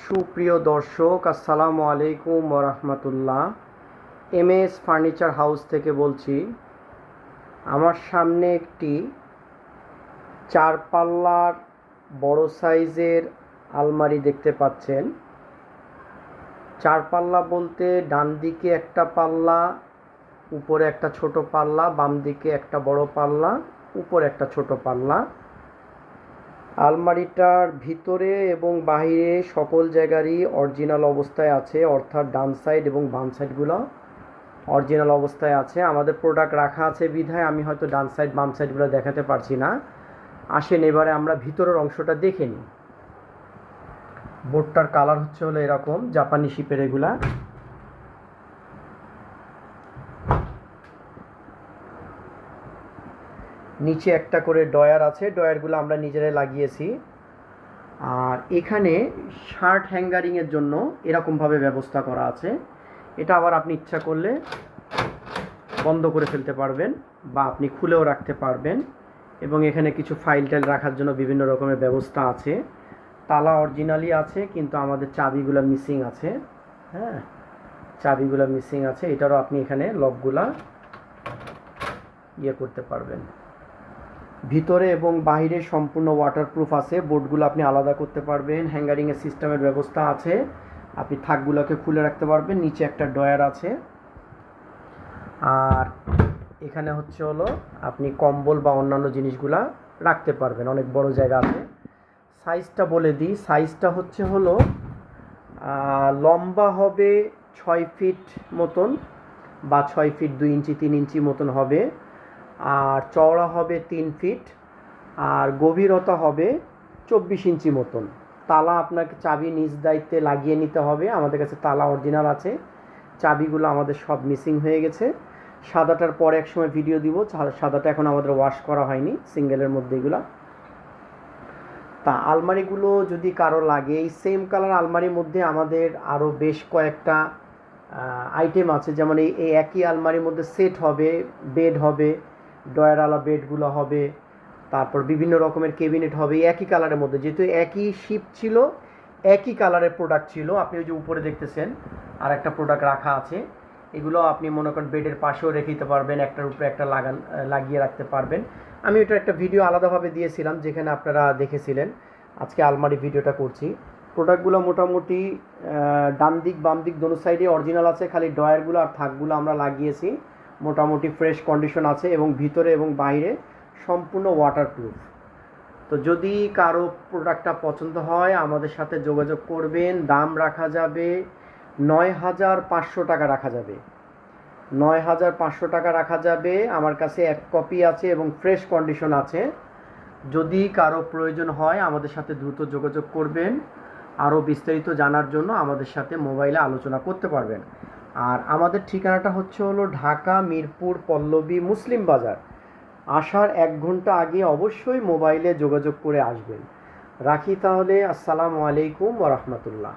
সুপ্রিয় দর্শক, আসসালামু আলাইকুম ওরহমতুল্লাহ। এমএস ফার্নিচার হাউস থেকে বলছি। আমার সামনে একটি 4 পাল্লার বড় সাইজের আলমারি দেখতে পাচ্ছেন। 4 পাল্লা বলতে ডান দিকে একটা পাল্লা, উপরে একটা ছোট পাল্লা, বাম দিকে একটা বড় পাল্লা, উপরে একটা ছোট পাল্লা। আলমারিটার ভিতরে এবং বাইরে সকল জায়গারই অরিজিনাল অবস্থায় আছে, অর্থাৎ ডান সাইড এবং বাম সাইডগুলো অরিজিনাল অবস্থায় আছে। আমাদের প্রোডাক্ট রাখা আছে বিধায় আমি হয়তো ডান সাইড বাম সাইডগুলো দেখাতে পারছি না। আসেন এবারে আমরা ভিতরের অংশটা দেখে নিই। বোর্ডটার কালার হলো এরকম, জাপানি শিপের এগুলা। নিচে একটা করে ডয়ার আছে, ডয়ারগুলো আমরা নিজেরাই লাগিয়েছি। আর এখানে শার্ট হ্যাঙ্গারিংয়ের জন্য এরকমভাবে ব্যবস্থা করা আছে। এটা আবার আপনি ইচ্ছা করলে বন্ধ করে ফেলতে পারবেন বা আপনি খুলেও রাখতে পারবেন। এবং এখানে কিছু ফাইল টাইল রাখার জন্য বিভিন্ন রকমের ব্যবস্থা আছে। তালা অরিজিনালি আছে, কিন্তু আমাদের চাবিগুলো মিসিং আছে। হ্যাঁ, চাবিগুলো মিসিং আছে। এটারও আপনি এখানে লকগুলা করতে পারবেন। ভিতরে এবং বাইরে সম্পূর্ণ ওয়াটারপ্রুফ আছে। বোর্ডগুলো আপনি আলাদা করতে পারবেন। হ্যাঙ্গারিংয়ের সিস্টেমের ব্যবস্থা আছে, আপনি থাকগুলোকে খুলে রাখতে পারবেন। নিচে একটা ডয়ার আছে। আর এখানে হলো আপনি কম্বল বা অন্যান্য জিনিসগুলা রাখতে পারবেন, অনেক বড় জায়গা আছে। সাইজটা বলে দিই, সাইজটা হলো লম্বা হবে 6 ফিট মতন বা 6 ফিট 2 ইঞ্চি 3 ইঞ্চি মতন হবে। আর চওড়া হবে 3 ফিট, আর গভীরতা হবে 24 ইঞ্চি মতন। তালা আপনাকে চাবি নিজ দায়িত্বে লাগিয়ে নিতে হবে। আমাদের কাছে তালা অরিজিনাল আছে, চাবিগুলো আমাদের সব মিসিং হয়ে গেছে। সাদাটার পরে এক সময় ভিডিও দিব, সাদাটা এখন আমাদের ওয়াশ করা হয়নি, সিঙ্গেলের মধ্যে এগুলা। তা আলমারিগুলো যদি কারো লাগে, এই সেম কালার আলমারির মধ্যে আমাদের আরও বেশ কয়েকটা আইটেম আছে। যেমন এই একই আলমারির মধ্যে সেট হবে, বেড হবে, ডয়ারওয়ালা বেডগুলো হবে, তারপর বিভিন্ন রকমের কেবিনেট হবে একই কালারের মধ্যে। যেহেতু একই শিপ ছিল, একই কালারের প্রোডাক্ট ছিল। আপনি ওই যে উপরে দেখতেছেন আর একটা প্রোডাক্ট রাখা আছে, এগুলো আপনি মনে করেন বেডের পাশেও রেখে দিতে পারবেন, একটার উপরে একটা লাগিয়ে রাখতে পারবেন। আমি ওটার একটা ভিডিও আলাদাভাবে দিয়েছিলাম, যেখানে আপনারা দেখেছিলেন। আজকে আলমারি ভিডিওটা করছি। প্রোডাক্টগুলো মোটামুটি ডান দিক বাম দিক দোনো সাইডে অরিজিনাল আছে, খালি ডয়ারগুলো আর থাকগুলো আমরা লাগিয়েছি। মোটামুটি ফ্রেশ কন্ডিশন আছে এবং ভিতরে এবং বাইরে সম্পূর্ণ ওয়াটারপ্রুফ। তো যদি কারো প্রোডাক্টটা পছন্দ হয় আমাদের সাথে যোগাযোগ করবেন। দাম রাখা যাবে 9,500 টাকা রাখা যাবে। 9,500 টাকা রাখা যাবে। আমার কাছে এক কপি আছে এবং ফ্রেশ কন্ডিশন আছে। যদি কারো প্রয়োজন হয় আমাদের সাথে দ্রুত যোগাযোগ করবেন। আরও বিস্তারিত জানার জন্য আমাদের সাথে মোবাইলে আলোচনা করতে পারবেন। আর আমাদের ঠিকানাটা হলো ঢাকা মিরপুর পল্লবী মুসলিম বাজার। আসার 1 ঘন্টা আগে অবশ্যই মোবাইলে যোগাযোগ করে আসবেন। রাখি তাহলে, আসসালামু আলাইকুম ওয়া রাহমাতুল্লাহ।